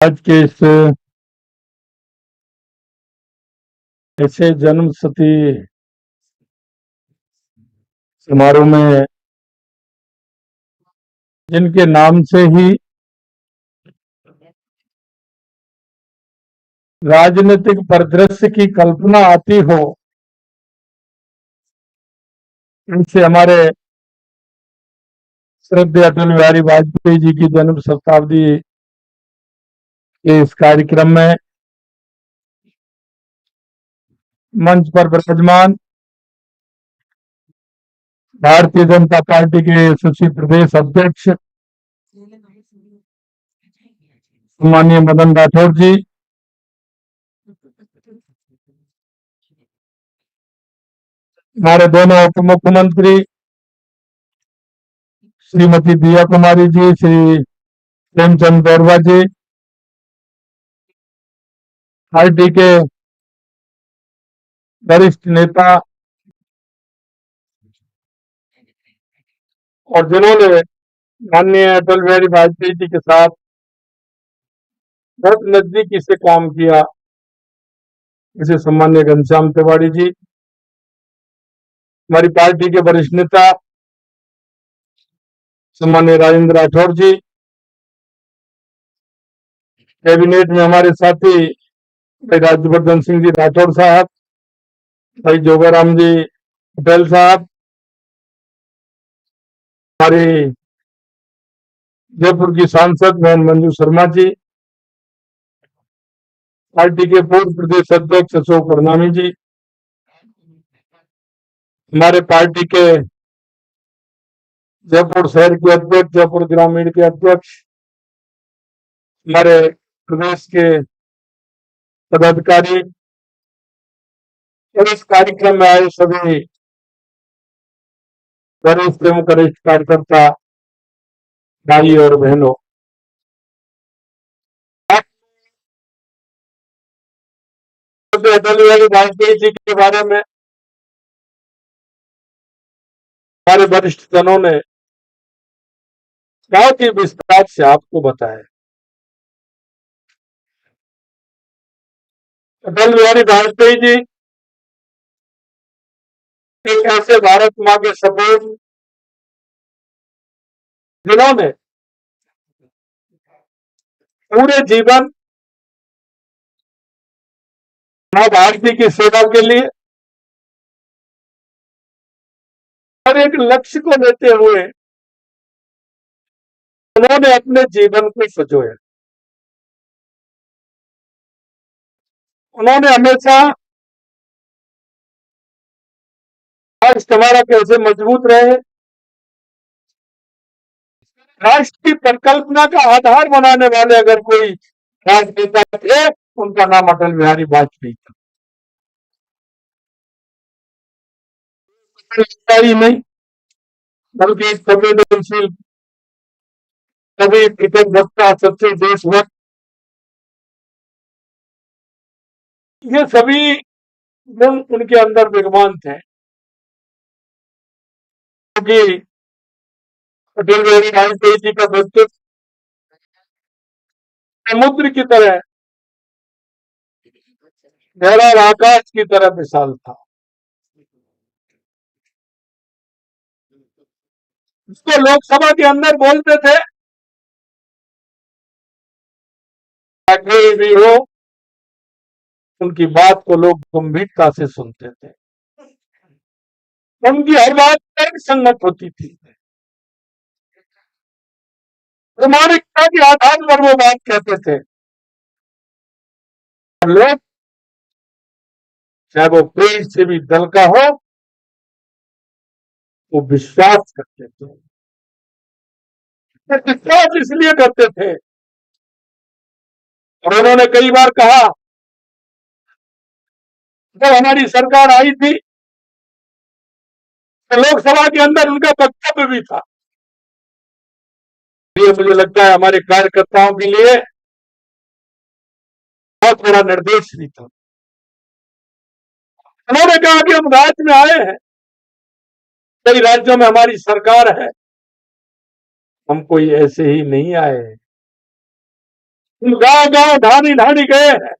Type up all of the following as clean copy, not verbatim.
आज के इस ऐसे जन्म शती समारोह में जिनके नाम से ही राजनीतिक परिदृश्य की कल्पना आती हो, इनसे हमारे श्रद्धेय अटल बिहारी वाजपेयी जी की जन्म शताब्दी के इस कार्यक्रम में मंच पर विराजमान भारतीय जनता पार्टी के यशस्वी प्रदेश अध्यक्ष माननीय मदन राठौर जी, हमारे दोनों उप मुख्यमंत्री श्रीमती दिया कुमारी जी, श्री प्रेमचंद बैरवा जी, पार्टी के वरिष्ठ नेता और जिन्होंने माननीय अटल बिहारी वाजपेयी जी के साथ बहुत नजदीकी से काम किया, इसे सम्मान्य घनश्याम तिवारी जी, हमारी पार्टी के वरिष्ठ नेता सम्मान्य राजेंद्र राठौर जी, कैबिनेट में हमारे साथी भाई राज्यवर्धन सिंह जी राठौर साहब, भाई जोगाराम जी पटेल साहब, हमारी जयपुर की सांसद बहन मंजू शर्मा जी, पार्टी के पूर्व प्रदेश अध्यक्ष अशोक परनामी जी, हमारे पार्टी के जयपुर शहर के अध्यक्ष, जयपुर ग्रामीण के अध्यक्ष, हमारे प्रदेश के पदाधिकारी और इस कार्यक्रम में आए सभी वरिष्ठ एवं वरिष्ठ कार्यकर्ता भाई और बहनों, अटल बिहारी वाजपेयी जी के बारे में हमारे वरिष्ठ जनों ने बहुत ही विस्तार से आपको बताया। अटल बिहारी वाजपेयी जी एक ऐसे भारत मां के सपूत जिन्होंने पूरे जीवन मां भारती की सेवा के लिए और एक लक्ष्य को लेते हुए उन्होंने अपने जीवन को संजोया। उन्होंने हमेशा राष्ट्र हमारा कैसे मजबूत रहे, राष्ट्र की परिकल्पना का आधार बनाने वाले अगर कोई राजनेता थे, उनका नाम अटल बिहारी वाजपेयी था। ही नहीं बल्कि संवेदनशील, कभी कृतज्ञता, सच्चे देशभक्त, ये सभी गुण उनके अंदर विद्यमान थे, क्योंकि अटल बिहारी वाजपेयी जी का व्यक्तित्व समुद्र की तरह गहरा और आकाश की तरह विशाल था। उसको लोकसभा के अंदर बोलते थे, कोई भी हो, उनकी बात को लोग गंभीरता से सुनते थे, उनकी हर बात तर्क संगत होती थी, प्रामाणिकता के आधार पर वो बात कहते थे, और लोग चाहे वो पेड़ से भी दल का हो, वो विश्वास करते थे। विश्वास इसलिए करते थे, और उन्होंने कई बार कहा, जब हमारी सरकार आई थी तो लोकसभा के अंदर उनका वक्तव्य भी था, ये मुझे लगता है हमारे कार्यकर्ताओं के लिए बहुत बड़ा निर्देश भी था। उन्होंने कहा कि हम राज्य में आए हैं, कई राज्यों में हमारी सरकार है, हम कोई ऐसे ही नहीं आए हैं, गांव गांव ढाणी ढाणी गए हैं,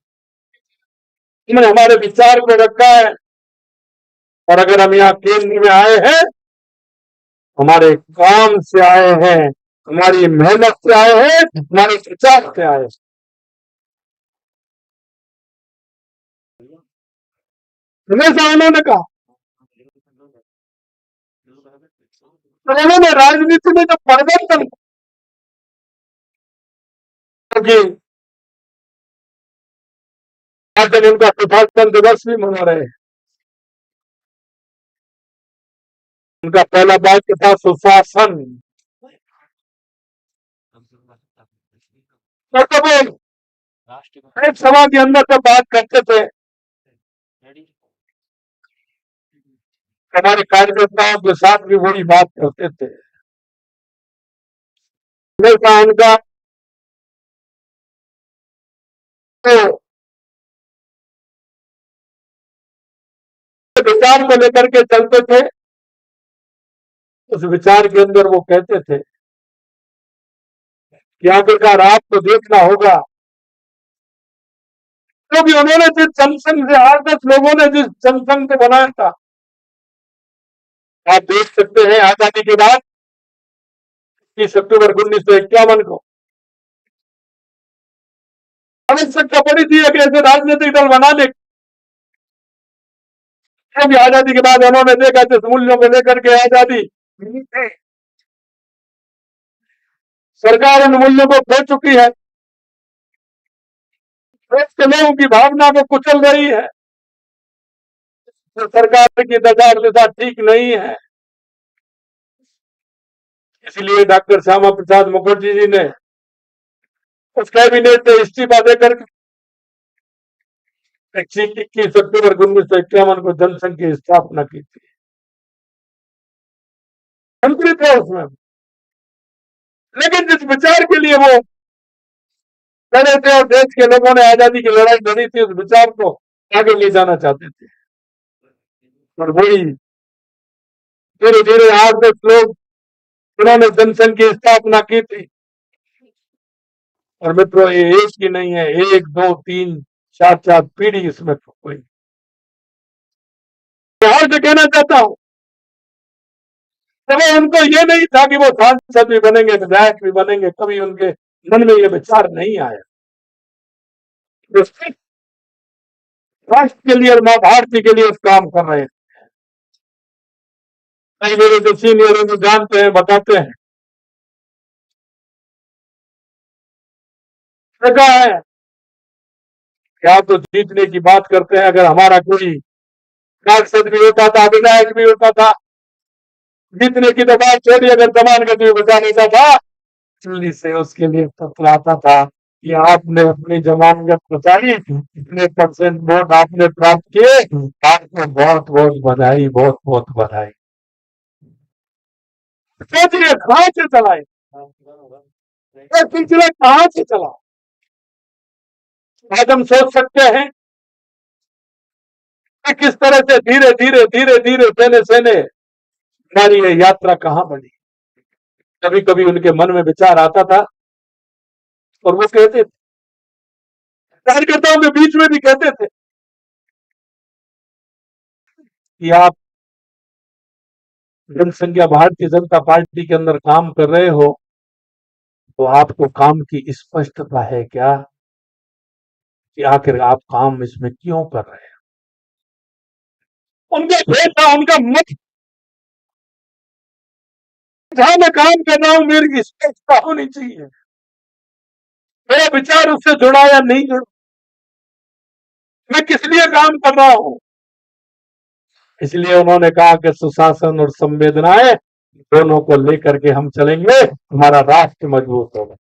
उन्होंने हमारे विचार को रखा है। और अगर हम यहाँ केंद्र में आए हैं, हमारे काम से आए हैं, हमारी मेहनत से आए हैं, हमारे विचार से आए हैं। हमेशा उन्होंने कहा, तो उन्होंने राजनीति में जो परिवर्तन, क्योंकि आज हम उनका सुशासन दिवस भी मना रहे हैं। उनका पहला वाक्य था सुशासन। तो वो एक सभा के अंदर जब बात करते थे, हमारे कार्यकर्ताओं के साथ भी वही बात करते थे। हमेशा उनका तो विचार को लेकर के चलते थे। उस विचार के अंदर वो कहते थे कि आखिरकार आपको देखना होगा, क्योंकि उन्होंने जिस जनसंघ से 8-10 लोगों ने जिस जनसंघ को बनाया था, आप देख सकते हैं आजादी के बाद 21 अक्टूबर 1951 को आवश्यकता पड़ी थी कि ऐसे राजनीतिक दल बना ले, क्योंकि आजादी के बाद उन्होंने देखा जिस मूल्यों को लेकर के आजादी सरकार उन मूल्यों को खो चुकी है, देश के लोगों की भावना को कुचल रही है, तो सरकार की दिशा ठीक नहीं है। इसलिए डॉक्टर श्यामा प्रसाद मुखर्जी जी ने उस कैबिनेट से इस्तीफा देकर 21 अक्टूबर 1951 को जनसंघ की स्थापना की थी। संतुलित है उसमें, लेकिन जिस विचार के लिए वो लड़े थे और देश के लोगों ने आजादी की लड़ाई लड़ी थी, उस विचार को आगे ले जाना चाहते थे। और वही धीरे धीरे 8-10 लोग उन्होंने जनसंघ की स्थापना की थी। और मित्रों, ये एक ही नहीं है, 1, 2, 3, 4 पीढ़ी इसमें कोई। और जो कहना चाहता हूं, तो उनको ये नहीं था कि वो सांसद भी बनेंगे, विधायक भी बनेंगे, कभी उनके मन में ये विचार नहीं आया। राष्ट्र के लिए और मां भारती के लिए उस काम कर रहे थे। मेरे जो सीनियर जो जानते हैं, बताते हैं, देखा है क्या तो जीतने की बात करते हैं। अगर हमारा कोई सांसद भी होता था, विधायक भी होता था, जीतने की तो बात छोड़ी, अगर जमानत भी बचा लेता था, दिल्ली से उसके लिए पत्र आता था कि आपने अपनी जमानत बचाई, इतने % वोट आपने प्राप्त किए, आपको बहुत बहुत बधाई, बहुत बहुत बधाई। सोचिए कहां से चलाए, सिलसिला कहां से चला। आज हम सोच सकते हैं कि किस तरह से धीरे धीरे धीरे धीरे सेने सेने हमारी ये यात्रा कहां बढ़ी। कभी कभी उनके मन में विचार आता था और वो कहते थे, कार्यकर्ताओं के बीच में भी कहते थे कि आप जनसंख्या भारतीय जनता पार्टी के अंदर काम कर रहे हो, तो आपको काम की स्पष्टता है क्या कि आखिर आप काम इसमें क्यों कर रहे हैं। उनका भेद, उनका मत, जहां मैं काम कर रहा हूं मेरी स्पष्टता होनी चाहिए, मेरा विचार उससे जुड़ा या नहीं जुड़ा, मैं किस लिए काम कर रहा हूं। इसलिए उन्होंने कहा कि सुशासन और संवेदनाएं दोनों को लेकर के हम चलेंगे, हमारा राष्ट्र मजबूत होगा।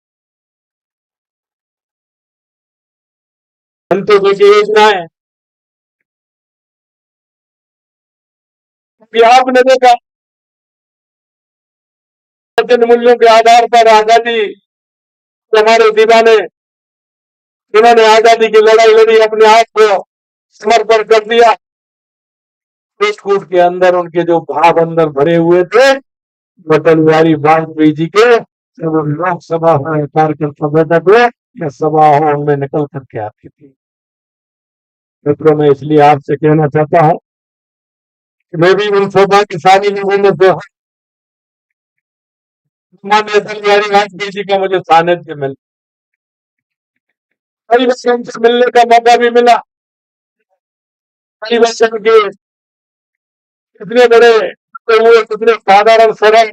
अंत्योदय की योजनाएं आपने देखा, जिन मूल्यों के आधार पर आजादी हमारे दीवाने, जिन्होंने आजादी की लड़ाई लड़ी, अपने आप को समर्पण कर दिया, कूट के अंदर उनके जो भाव अंदर भरे हुए थे, अटल बिहारी वाजपेयी जी के जब लोकसभा कार्यकर्ता बैठक हुए, या सभाओं में निकल करके आती थी। मित्रों, मैं इसलिए आपसे कहना चाहता हूं कि मैं भी उन सौभाग्यशाली लोगों में से हूं। माननीय अटल बिहारी वाजपेयी जी का मुझे सानिध्य मिला, कई बार उनसे मिलने का मौका भी मिला, कई बार उनके कितने बड़े हुए, कितने साधारण सरल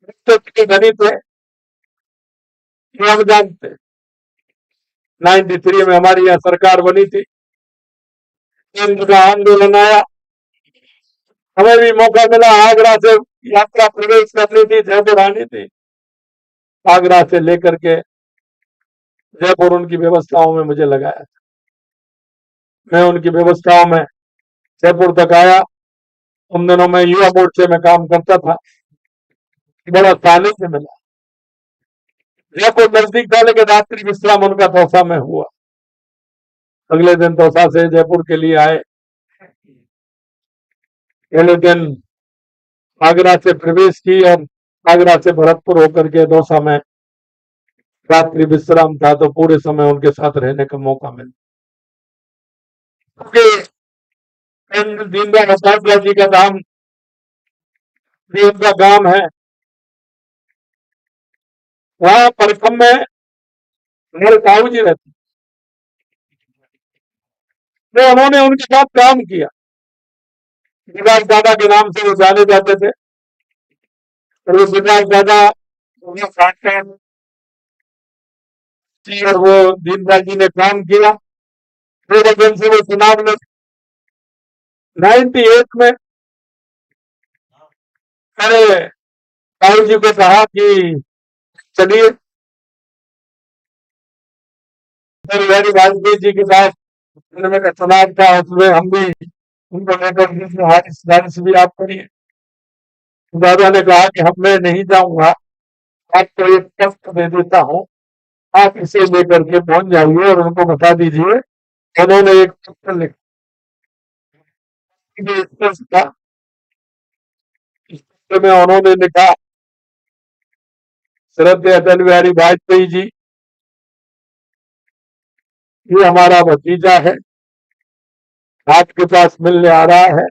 व्यक्तित्व के धनी थे, ये हम जानते। 93 में हमारी यहाँ सरकार बनी थी, केंद्र का आंदोलन आया, हमें भी मौका मिला, आगरा से यात्रा प्रवेश करनी थी, जयपुर आनी थी। आगरा से लेकर के जयपुर उनकी व्यवस्थाओं में मुझे लगाया था, मैं उनकी व्यवस्थाओं में जयपुर तक आया। उन दिनों में युवा मोर्चे में काम करता था, बड़ा सानिध्य मिला। जयपुर नजदीक था, लेकिन रात्रि विश्राम उनका दौसा में हुआ। अगले दिन दौसा से जयपुर के लिए आए, पहले दिन आगरा से प्रवेश की और आगरा से भरतपुर होकर के दौसा में रात्रि विश्राम था, तो पूरे समय उनके साथ रहने का मौका मिला। दीनदयाल उपाध्याय जी का धाम भी उनका गांव है, वहां परखम में मेरे ताऊ जी रहते, तो उन्होंने उनके साथ काम किया। विकास दादा के नाम से वो जाने जाते थे, और वो विकास दादा और वो दीनदयाल जी ने काम किया, फिर वजन से वो चुनाव में 98 में मैंने ताऊ जी को कहा कि चलिए अटल बिहारी वाजपेयी जी के साथ का चुनाव था, उसमें हम भी उनको लेकर सिफारिश भी आप करिए। दादा ने कहा कि हम मैं नहीं जाऊंगा, आपको एक टेस्ट दे देता हूँ, आप इसे लेकर के पहुंच जाइए और उनको बता दीजिए। उन्होंने एक पत्र लिखा, में उन्होंने लिखा, श्रद्धेय अटल बिहारी वाजपेयी जी, ये हमारा भतीजा है, आपके पास मिलने आ रहा है।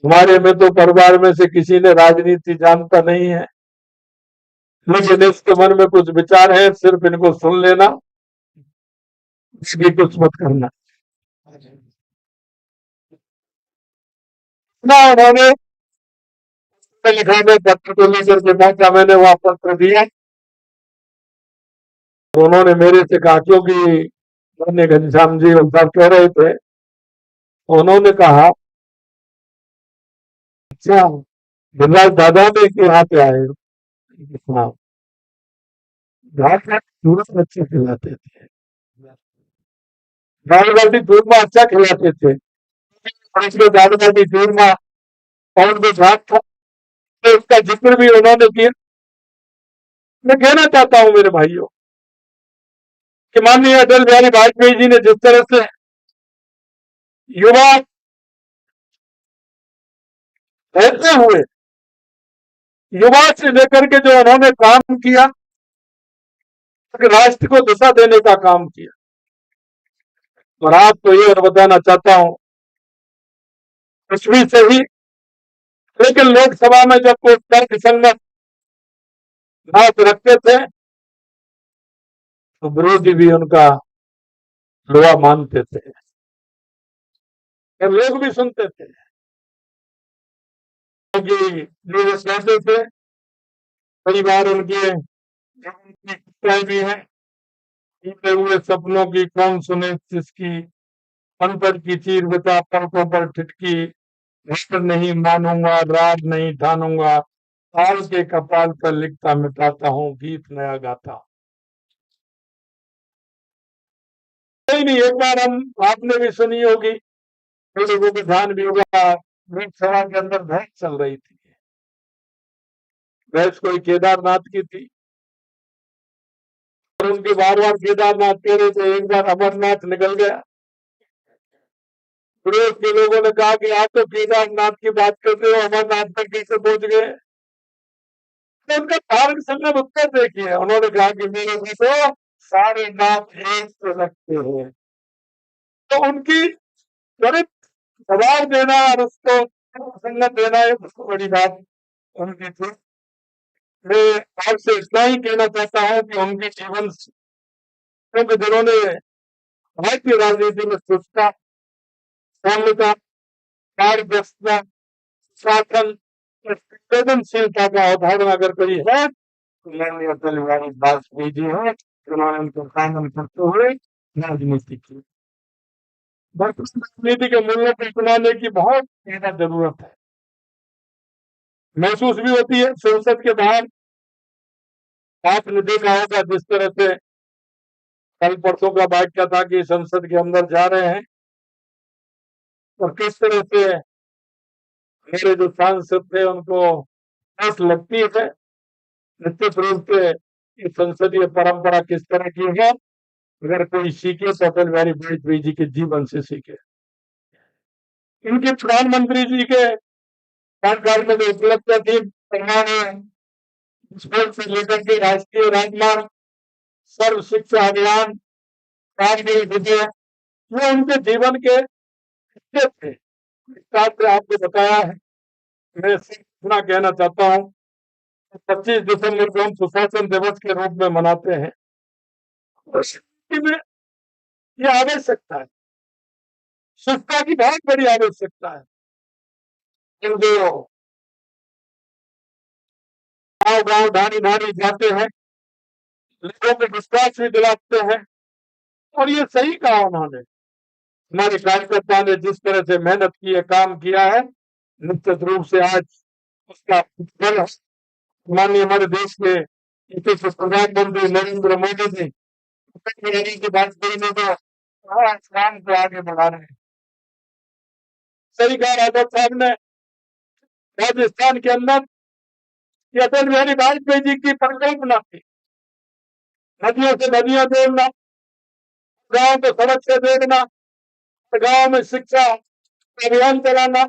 हमारे में तो परिवार में से किसी ने राजनीति जानता नहीं है, लेकिन इसके मन में कुछ विचार है, सिर्फ इनको सुन लेना, इसकी कुछ मत करना। ना उन्होंने लिखा, में पत्र को लेकर के पहुंचा, मैंने वहां पत्र दिया, तो उन्होंने मेरे से कहा, क्योंकि घनश्याम जी साहब कह रहे थे, उन्होंने कहा अच्छा गिरिराज दादा ने यहाँ पे आए, हाँ, घाट में सूरत अच्छे खिलाते थे, दाल बाटी चूरमा अच्छा खिलाते थे, दाल बाटी चूरमा और भी घाट था, तो उसका जिक्र भी उन्होंने किया। मैं कहना चाहता हूं मेरे भाइयों कि माननीय अटल बिहारी वाजपेयी जी ने जिस तरह से युवा रहते हुए युवा से लेकर के जो उन्होंने काम किया, राष्ट्र को दिशा देने का काम किया, और आपको ये बताना चाहता हूं, कुछ से ही, लेकिन लोकसभा में जब कोई तर्क संगत बात रखते थे तो विरोधी भी उनका लोहा मानते थे, लोग भी सुनते थे, क्योंकि जो कहते थे, कई बार उनके भी है, टूटे हुए सपनों की कौन सुने जिसकी, पन पर की चीर बता पलकों पर ठिठकी, हिस्र नहीं मानूंगा राग नहीं ठानूंगा, काल के कपाल पर लिखता मिटाता हूँ गीत नया गाता। नहीं, एक बार आपने भी सुनी होगी, लोगों को ध्यान भी होगा, लोकसभा के अंदर बहस चल रही थी, बहस कोई केदारनाथ की थी, और उनके बार बार केदारनाथ कह रहे थे, एक बार अमरनाथ निकल गया। विरोध के लोगों ने कहा कि आप तो केदारनाथ की बात कर रहे हो, अमरनाथ तक कैसे पहुंच गए? तो उनका तारक संगत उत्तर देखिए, उन्होंने कहा कि मेरे भी तो सारे नाम एक से लगते हैं। तो उनकी त्वरित जवाब देना और उसको संगत देना एक बहुत बड़ी बात उनकी थी। मैं आपसे इतना ही कहना चाहता हूँ कि उनके जीवन क्योंकि जिन्होंने भारतीय राजनीति में सुचता, सौम्यता, कार्यदक्षता, शासन, संवेदनशीलता का अवधारणा अगर कोई है तो माननीय अटल बिहारी वाजपेयी जी हैं, जिन्होंने उनको पालन करते हुए राजनीति की। वर्तमान राजनीति के मूल्यों को अपनाने की बहुत ज्यादा जरूरत है, महसूस भी होती है। संसद के बाहर आपने देखा होगा जिस तरह से कल परसों का वाक्य था कि संसद के अंदर जा रहे हैं और किस तरह से मेरे जो सांसद थे उनको ठेस लगती है। निश्चित रूप से इस संसदीय परंपरा किस तरह की है, अगर कोई सीखे तो अटल बिहारी वाजपेयी जी के जीवन से सीखे। इनके प्रधानमंत्री जी के कार्यकाल में जो उपलब्धियां थी, स्कूल से लेकर के राष्ट्रीय राजमार्ग, सर्व शिक्षा अभियान, कारगिल विजय, ये उनके जीवन के हिस्से थे। आपको बताया है। मैं इतना कहना चाहता हूँ 25 दिसंबर को हम सुशासन दिवस के रूप में मनाते हैं। में ये आवश्यकता है, शिक्षा की बहुत बड़ी आवश्यकता है। जो गाँव गाँव ढाणी ढाणी जाते हैं, लोगों को विश्वास भी दिलाते हैं और ये सही कहा उन्होंने। हमारे कार्यकर्ता ने जिस तरह से मेहनत की है, काम किया है, निश्चित रूप से आज उसका फल है। माननीय हमारे देश के प्रधानमंत्री नरेंद्र मोदी जी की बात करेंगे तो काम को आगे बढ़ा रहे हैं। सही कहा राघव साहब ने, राजस्थान के अंदर अटल बिहारी वाजपेयी जी की परिकल्पना थी, नदियों से नदियां जोड़ना, गांव को सड़क से जोड़ना, गांव में शिक्षा अभियान चलाना,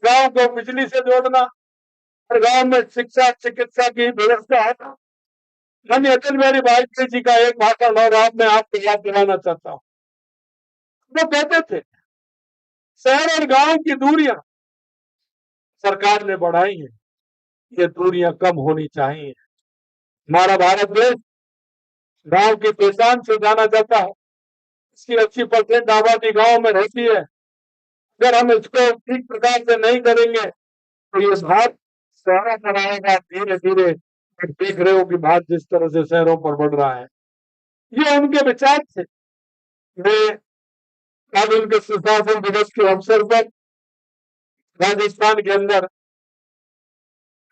गांव को बिजली से जोड़ना और गांव में शिक्षा चिकित्सा की व्यवस्था है। माननीय अटल बिहारी वाजपेयी जी का एक भाषण और मैं आपको याद दिलाना चाहता हूँ। वो कहते थे शहर और गांव की दूरियां सरकार ने बढ़ाई है, ये दूरियां कम होनी चाहिए। हमारा भारत देश गांव की पहचान से जाना जाता है, इसकी 80% आबादी गांव में रहती है। अगर हम इसको ठीक प्रकार से नहीं करेंगे तो ये भारत शहरों पर आएगा धीरे धीरे। देख रहे हो कि भारत जिस तरह से शहरों पर बढ़ रहा है, ये उनके विचार थे। मैं आज उनके सुशासन दिवस के अवसर पर राजस्थान के अंदर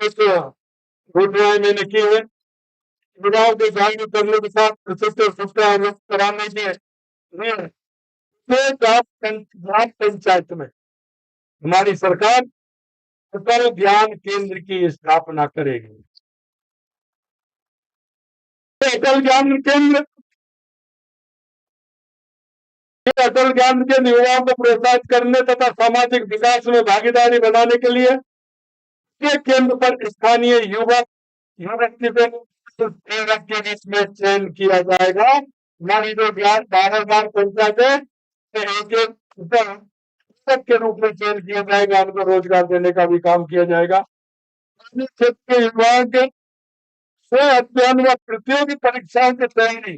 इस घोषणाएं मैंने की है। युवाओं के जागरूक करने के साथ शिक्षा कराने के ग्राम पंचायत में हमारी सरकार अटल ज्ञान केंद्र की स्थापना करेगी। अटल ज्ञान केंद्र अटल ज्ञान केंद्र युवाओं को प्रोत्साहित करने तथा सामाजिक विकास में भागीदारी बनाने के लिए केंद्र पर स्थानीय युवक युवती के बीच में चयन किया जाएगा। हमारी जो 12,000 पंचायतें एक के रूप में चयन किया जाएगा, उनको रोजगार देने का भी काम किया जाएगा। क्षेत्र के युवाओं के स्व अध्ययन व प्रतियोगी परीक्षाओं की तैयारी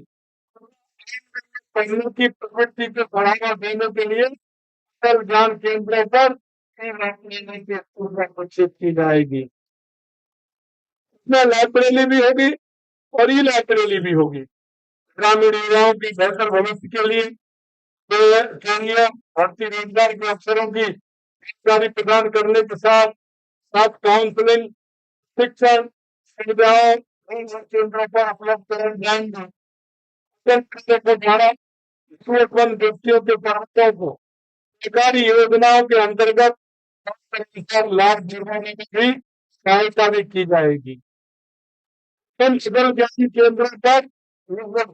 पढ़ने की प्रवृत्ति को बढ़ावा देने के लिए अटल ज्ञान केंद्रों पर घोषित की जाएगी। इसमें लाइब्रेरी भी होगी और ई लाइब्रेरी भी होगी। ग्रामीण युवाओं की बेहतर भविष्य के लिए केंद्रीय भर्ती रोजगार के अवसरों की जानकारी प्रदान करने के साथ साथ काउंसलिंग शिक्षण सुविधाओं केंद्रों पर उपलब्ध कराई जाएंगे। द्वारा व्यक्तियों के प्रवक्ताओं को सरकारी योजनाओं के अंतर्गत लाभ दिलवाने में भी सहायता भी की जाएगी। अटल ज्ञान केंद्रों पर लगभग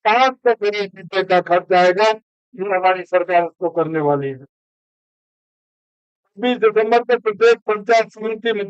500 करोड़ रुपए का खर्च आएगा, ये हमारी सरकार उसको करने वाली है। 20 दिसंबर को प्रत्येक पंचायत समिति में